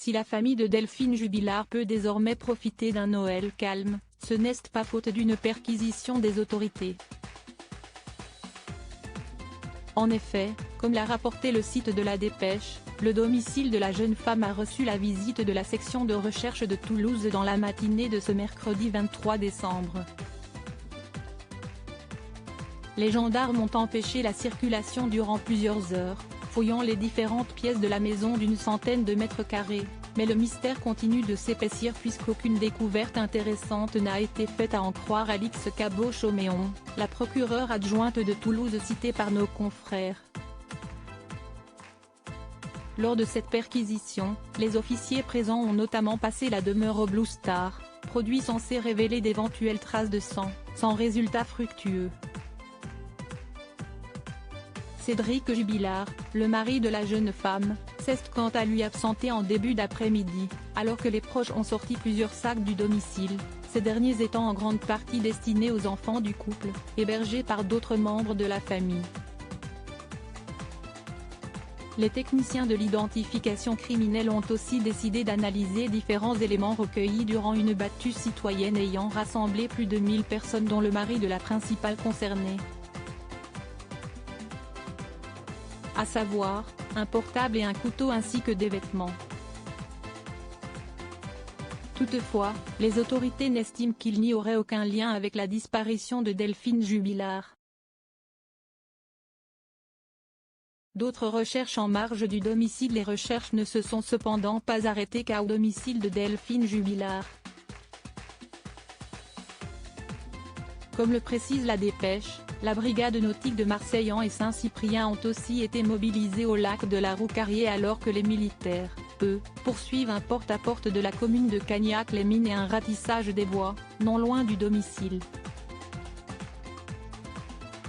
Si la famille de Delphine Jubilard peut désormais profiter d'un Noël calme, ce n'est pas faute d'une perquisition des autorités. En effet, comme l'a rapporté le site de La Dépêche, le domicile de la jeune femme a reçu la visite de la section de recherche de Toulouse dans la matinée de ce mercredi 23 décembre. Les gendarmes ont empêché la circulation durant plusieurs heures, fouillant les différentes pièces de la maison d'une centaine de mètres carrés, mais le mystère continue de s'épaissir puisqu'aucune découverte intéressante n'a été faite à en croire Alix Cabot-Chauméon, la procureure adjointe de Toulouse citée par nos confrères. Lors de cette perquisition, les officiers présents ont notamment passé la demeure au Blue Star, produit censé révéler d'éventuelles traces de sang, sans résultat fructueux. Cédric Jubilard, le mari de la jeune femme, s'est quant à lui absenté en début d'après-midi, alors que les proches ont sorti plusieurs sacs du domicile, ces derniers étant en grande partie destinés aux enfants du couple, hébergés par d'autres membres de la famille. Les techniciens de l'identification criminelle ont aussi décidé d'analyser différents éléments recueillis durant une battue citoyenne ayant rassemblé plus de 1000 personnes dont le mari de la principale concernée. À savoir, un portable et un couteau ainsi que des vêtements. Toutefois, les autorités n'estiment qu'il n'y aurait aucun lien avec la disparition de Delphine Jubilard. D'autres recherches en marge du domicile. Les recherches ne se sont cependant pas arrêtées qu'au domicile de Delphine Jubilard. Comme le précise La Dépêche, la brigade nautique de Marseille-An et Saint-Cyprien ont aussi été mobilisés au lac de la Roucarrier alors que les militaires, eux, poursuivent un porte-à-porte de la commune de Cagnac-les-Mines et un ratissage des bois, non loin du domicile.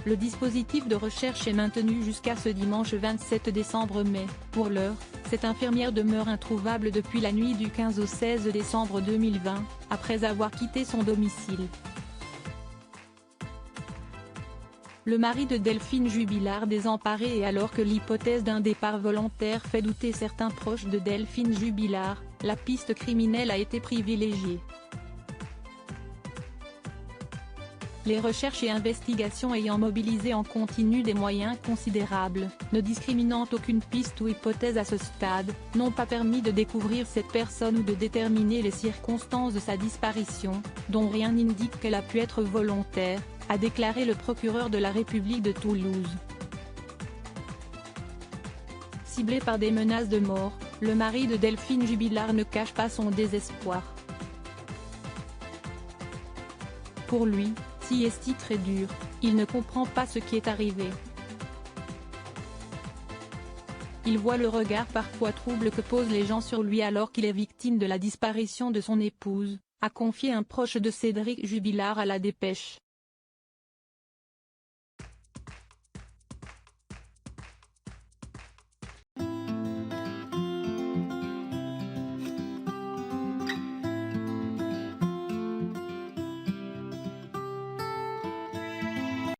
Le dispositif de recherche est maintenu jusqu'à ce dimanche 27 décembre mais, pour l'heure, cette infirmière demeure introuvable depuis la nuit du 15 au 16 décembre 2020, après avoir quitté son domicile. Le mari de Delphine Jubilard désemparé et alors que l'hypothèse d'un départ volontaire fait douter certains proches de Delphine Jubilard, la piste criminelle a été privilégiée. Les recherches et investigations ayant mobilisé en continu des moyens considérables, ne discriminant aucune piste ou hypothèse à ce stade, n'ont pas permis de découvrir cette personne ou de déterminer les circonstances de sa disparition, dont rien n'indique qu'elle a pu être volontaire, a déclaré le procureur de la République de Toulouse. Ciblé par des menaces de mort, le mari de Delphine Jubilard ne cache pas son désespoir. Pour lui, si est très dur, il ne comprend pas ce qui est arrivé. Il voit le regard parfois trouble que posent les gens sur lui alors qu'il est victime de la disparition de son épouse, a confié un proche de Cédric Jubilard à La Dépêche.